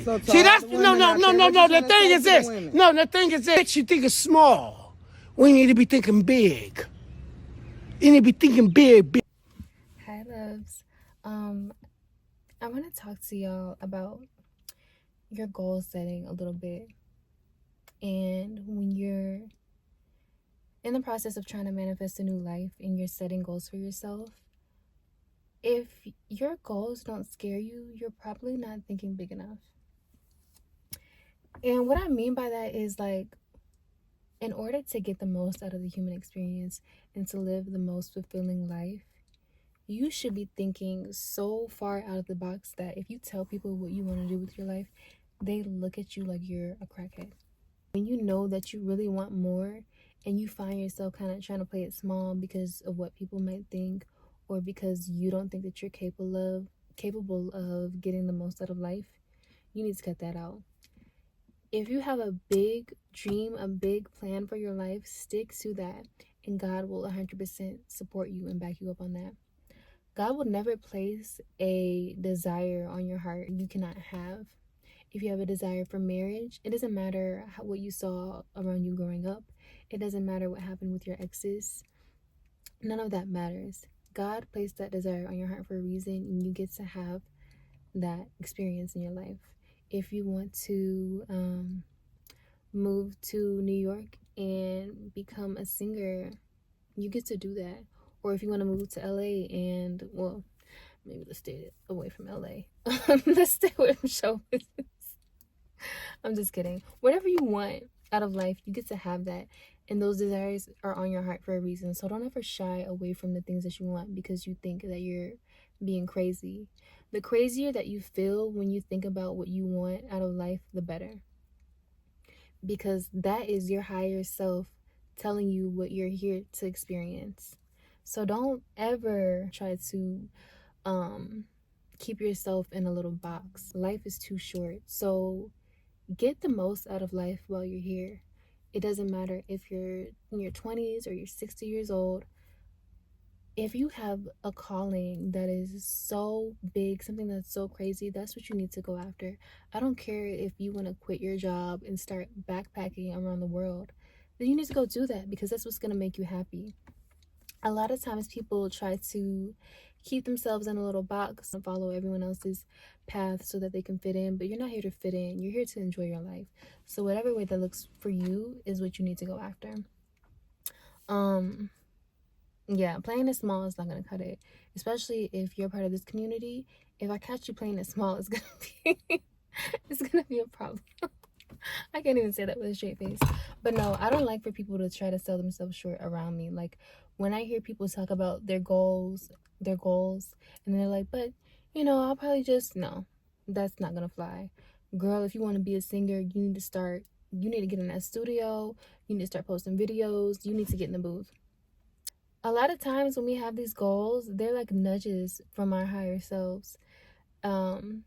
See, that's no. The thing is this. No, the thing is this. You think it's small. We need to be thinking big. You need to be thinking big. Hi, loves. I want to talk to y'all about your goal setting a little bit. And when you're in the process of trying to manifest a new life and you're setting goals for yourself, if your goals don't scare you, you're probably not thinking big enough. And what I mean by that is, like, in order to get the most out of the human experience and to live the most fulfilling life, you should be thinking so far out of the box that if you tell people what you want to do with your life, they look at you like you're a crackhead. When you know that you really want more and you find yourself kind of trying to play it small because of what people might think, or because you don't think that you're capable of getting the most out of life, you need to cut that out. If you have a big dream, a big plan for your life, stick to that, and God will 100% support you and back you up on that. God will never place a desire on your heart you cannot have. If you have a desire for marriage, it doesn't matter what you saw around you growing up. It doesn't matter what happened with your exes. None of that matters. God placed that desire on your heart for a reason, and you get to have that experience in your life. If you want to move to New York and become a singer, you get to do that. Or if you want to move to LA and, well, maybe let's stay away from LA. Let's stay away from show business. I'm just kidding. Whatever you want out of life, you get to have that. And those desires are on your heart for a reason. So don't ever shy away from the things that you want because you think that you're being crazy. The crazier that you feel when you think about what you want out of life, the better. Because that is your higher self telling you what you're here to experience. So don't ever try to keep yourself in a little box. Life is too short. So get the most out of life while you're here. It doesn't matter if you're in your 20s or you're 60 years old. If you have a calling that is so big, something that's so crazy, that's what you need to go after. I don't care if you want to quit your job and start backpacking around the world. Then you need to go do that because that's what's going to make you happy. A lot of times people try to keep themselves in a little box and follow everyone else's path so that they can fit in, but you're not here to fit in. You're here to enjoy your life. So whatever way that looks for you is what you need to go after. Yeah, playing it small is not gonna cut it, especially if you're part of this community. If I catch you playing it small, it's gonna be a problem. I can't even say that with a straight face. But no, I don't like for people to try to sell themselves short around me. Like, when I hear people talk about their goals, and they're like, but, I'll probably just, no, that's not gonna fly. Girl, if you want to be a singer, you need to get in that studio, you need to start posting videos, you need to get in the booth. A lot of times when we have these goals, they're like nudges from our higher selves. And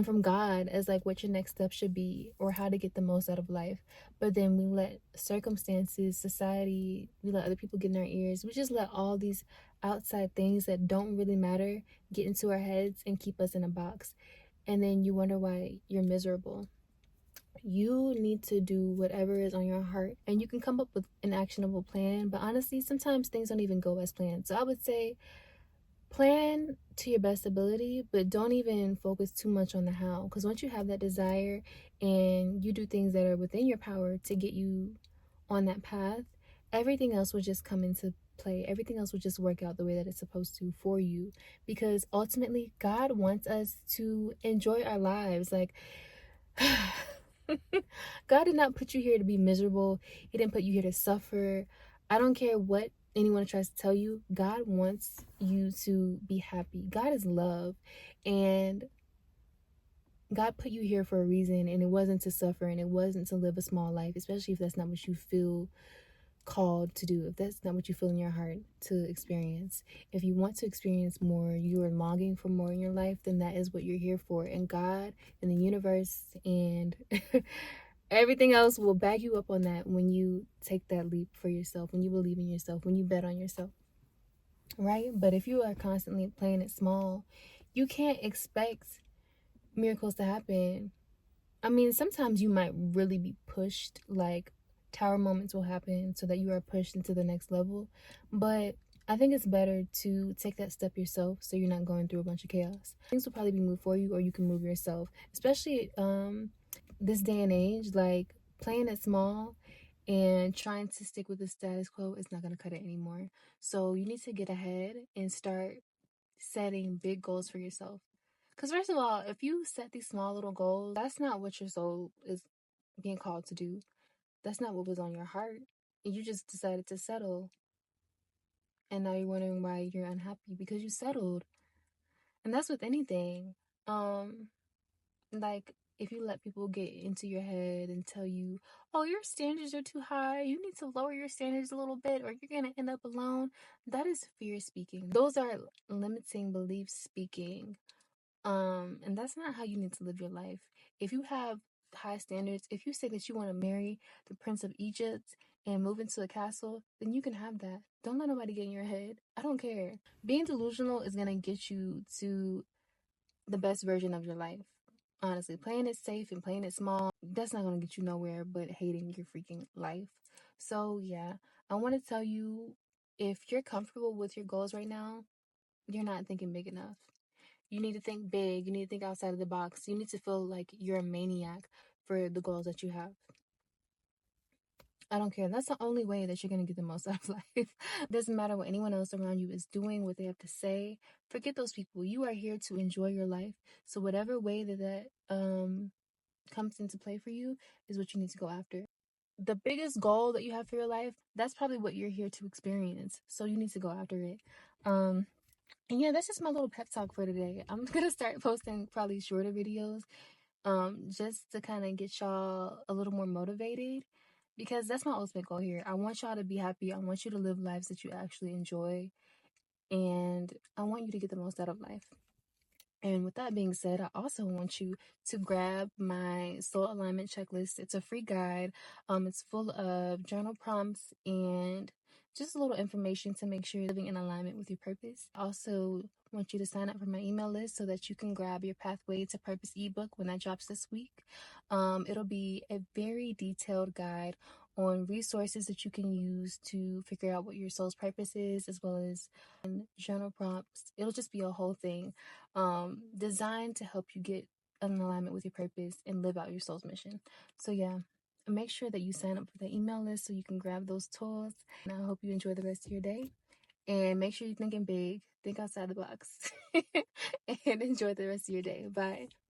from God as like what your next step should be or how to get the most out of life. But then we let circumstances, society, we let other people get in our ears. We just let all these outside things that don't really matter get into our heads and keep us in a box. And then you wonder why you're miserable. You need to do whatever is on your heart, and you can come up with an actionable plan. But honestly, sometimes things don't even go as planned. So I would say plan to your best ability, but don't even focus too much on the how, because once you have that desire and you do things that are within your power to get you on that path, everything else will just come into play. Everything else will just work out the way that it's supposed to for you, because ultimately God wants us to enjoy our lives. Like, God did not put you here to be miserable. He didn't put you here to suffer. I don't care what anyone tries to tell you. God wants you to be happy. God is love, and God put you here for a reason, and it wasn't to suffer, and it wasn't to live a small life, especially if that's not what you feel called to do, if that's not what you feel in your heart to experience. If you want to experience more, you are longing for more in your life, then that is what you're here for. And God and the universe and everything else will back you up on that when you take that leap for yourself, when you believe in yourself, when you bet on yourself, right? But if you are constantly playing it small, you can't expect miracles to happen. I mean, sometimes you might really be pushed, like tower moments will happen so that you are pushed into the next level. But I think it's better to take that step yourself so you're not going through a bunch of chaos. Things will probably be moved for you or you can move yourself. Especially this day and age, like playing it small and trying to stick with the status quo is not going to cut it anymore. So you need to get ahead and start setting big goals for yourself. Because, first of all, if you set these small little goals, that's not what your soul is being called to do. That's not what was on your heart. And you just decided to settle. And now you're wondering why you're unhappy because you settled. And that's with anything. Um, like if you let people get into your head and tell you, oh, your standards are too high, you need to lower your standards a little bit, or you're gonna end up alone. That is fear speaking. Those are limiting beliefs speaking. And that's not how you need to live your life. If you have high standards, if you say that you want to marry the Prince of Egypt and move into a castle, then you can have that. Don't let nobody get in your head. I don't care. Being delusional is going to get you to the best version of your life. Honestly, playing it safe and playing it small, that's not going to get you nowhere but hating your freaking life. So, yeah, I want to tell you, if you're comfortable with your goals right now, you're not thinking big enough. You need to think big. You need to think outside of the box. You need to feel like you're a maniac for the goals that you have. I don't care. That's the only way that you're going to get the most out of life. It doesn't matter what anyone else around you is doing, what they have to say. Forget those people. You are here to enjoy your life. So whatever way that comes into play for you is what you need to go after. The biggest goal that you have for your life, that's probably what you're here to experience. So you need to go after it. And yeah, that's just my little pep talk for today. I'm gonna start posting probably shorter videos, just to kind of get y'all a little more motivated, because that's my ultimate goal here. I want y'all to be happy. I want you to live lives that you actually enjoy, and I want you to get the most out of life. And with that being said, I also want you to grab my soul alignment checklist. It's a free guide. It's full of journal prompts and just a little information to make sure you're living in alignment with your purpose. I also want you to sign up for my email list so that you can grab your Pathway to Purpose ebook when that drops this week. It'll be a very detailed guide on resources that you can use to figure out what your soul's purpose is, as well as journal prompts. It'll just be a whole thing designed to help you get in alignment with your purpose and live out your soul's mission. So yeah, make sure that you sign up for the email list so you can grab those tools. And I hope you enjoy the rest of your day. And make sure you're thinking big, think outside the box, and enjoy the rest of your day. Bye.